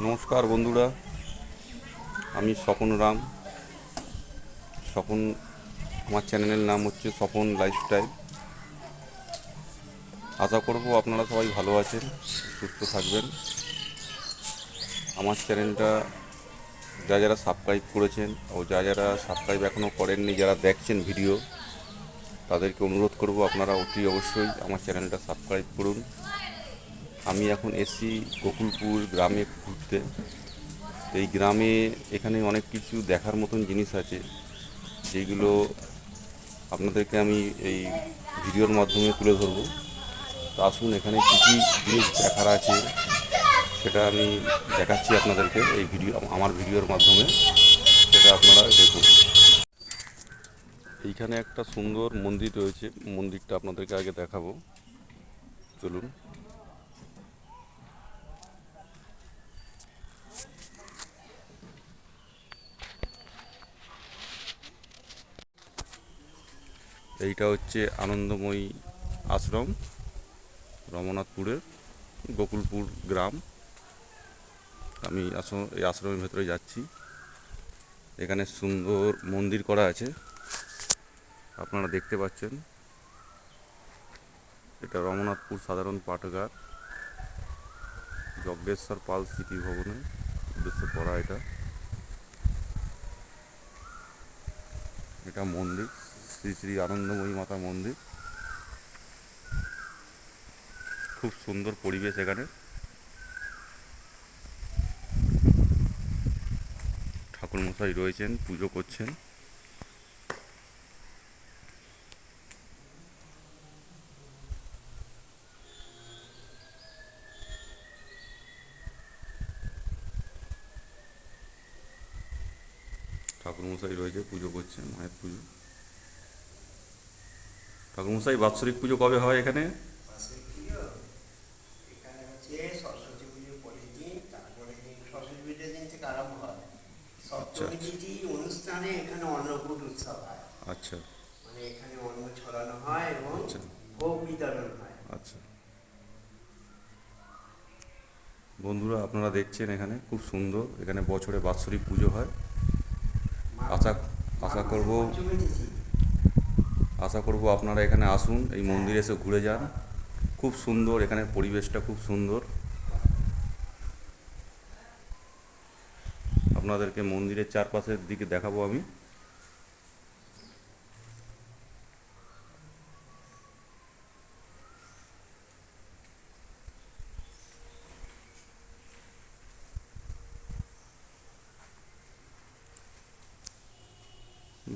নমস্কার বন্ধুরা, আমি স্বপন রাম। স্বপন, আমার চ্যানেলের নাম হচ্ছে স্বপন লাইফস্টাইল। আশা করব আপনারা সবাই ভালো আছেন, সুস্থ থাকবেন। আমার চ্যানেলটা যারা সাবস্ক্রাইব করেছেন ও যারা সাবস্ক্রাইব এখনও করেননি, যারা দেখছেন ভিডিও, তাদেরকে অনুরোধ করব আপনারা অতি অবশ্যই আমার চ্যানেলটা সাবস্ক্রাইব করুন। আমি এখন এসছি গোকুলপুর গ্রামে ঘুরতে। এই গ্রামে এখানে অনেক কিছু দেখার মতন জিনিস আছে, যেগুলো আপনাদেরকে আমি এই ভিডিওর মাধ্যমে তুলে ধরবো। তো আসুন, এখানে কী কী জিনিস দেখার আছে সেটা আমি দেখাচ্ছি আপনাদেরকে এই আমার ভিডিওর মাধ্যমে। সেটা আপনারা দেখুন। এইখানে একটা সুন্দর মন্দির রয়েছে, মন্দিরটা আপনাদেরকে আগে দেখাবো, চলুন। এইটা হচ্ছে আনন্দময়ী আশ্রম, রমনাথপুরের গোকুলপুর গ্রাম। আমি এই আশ্রমের ভেতরে যাচ্ছি। এখানে সুন্দর মন্দির করা আছে, আপনারা দেখতে পাচ্ছেন। এটা রমনাথপুর সাধারণ পাঠাগার, যজ্ঞেশ্বর পাল স্মৃতি ভবনের উদ্দেশ্যে করা। এটা এটা মন্দির, শ্রী শ্রী আনন্দময়ী মাতা মন্দির। খুব সুন্দর পরিবেশ এখানে। ঠাকুরমশাই রয়েছেন, পুজো করছেন। ঠাকুরমশাই রয়েছে, পুজো করছেন, মায়ের পুজো। ঠাকুরমশাই, বাৎসরিক পুজো কবে হয় এখানে? মাসের পুজো এখানে হচ্ছে সরস্বতী পুজোর পরের দিন, তারপরে দিন সরস্বতী পুজোর দিন থেকে আরম্ভ হয়। আচ্ছা সপ্তমী আচ্ছা তিথি অনুষ্ঠানে এখানে অন্নকূট উৎসব হয়। আচ্ছা মানে এখানে অন্ন ছড়ানো হয় এবং আচ্ছা ভোগ বিতরণ হয়। আচ্ছা। বন্ধুরা, আপনারা দেখছেন এখানে খুব সুন্দর, এখানে বছরে বাৎসরিক পুজো হয়। মাঘ আশা মাঘ আশা মাসের করব পঞ্চমী তিথি। আশা করব আপনারা এখানে আসুন, এই হ্যাঁ, মন্দিরে এসে ঘুরে যান। খুব সুন্দর, এখানের পরিবেশটা খুব সুন্দর। আপনাদেরকে মন্দিরের চারপাশের দিকে দেখাবো আমি।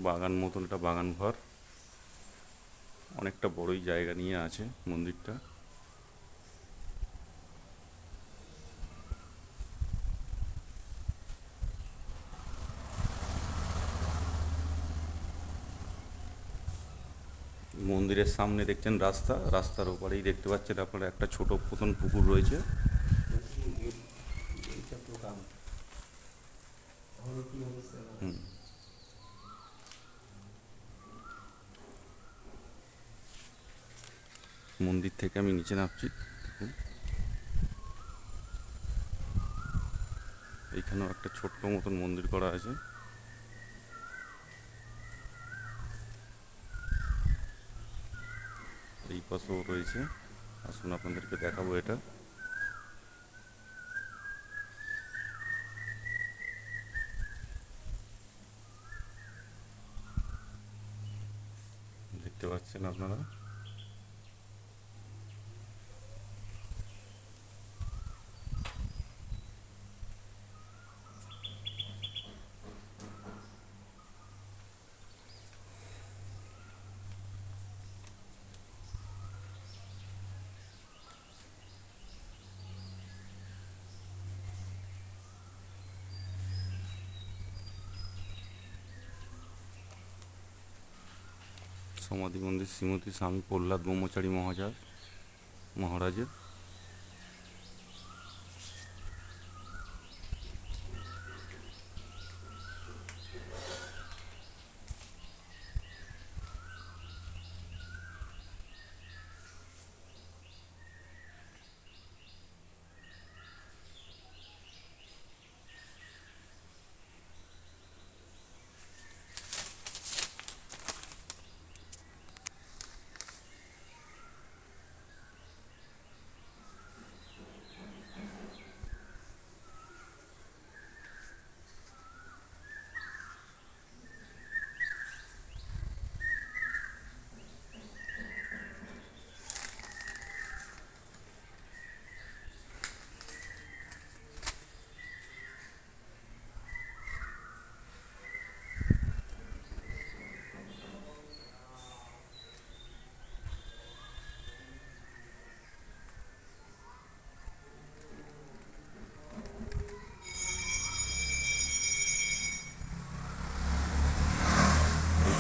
বাগান মতন, একটা বাগান ঘর, অনেকটা বড়ই জায়গা নিয়ে আছে মন্দিরটা। মন্দিরের সামনে দেখছেন রাস্তা, রাস্তার ওপারেই দেখতে পাচ্ছেন আপনারা একটা ছোট মতন পুকুর রয়েছে। মন্দির থেকে আমি নিচে নামছি, দেখুন। এইখানেও একটা ছোট্ট মতন মন্দির করা আছে। এই পাশেও রয়েছে, আসুন আপনাদেরকে দেখাবো এটা। দেখতে পাচ্ছেন আপনারা। সমাধি মন্দির শ্রীমতী স্বামী প্রহ্লাদ ব্রহ্মচারী মহারাজের।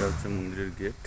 হচ্ছে মন্দিরের গেট।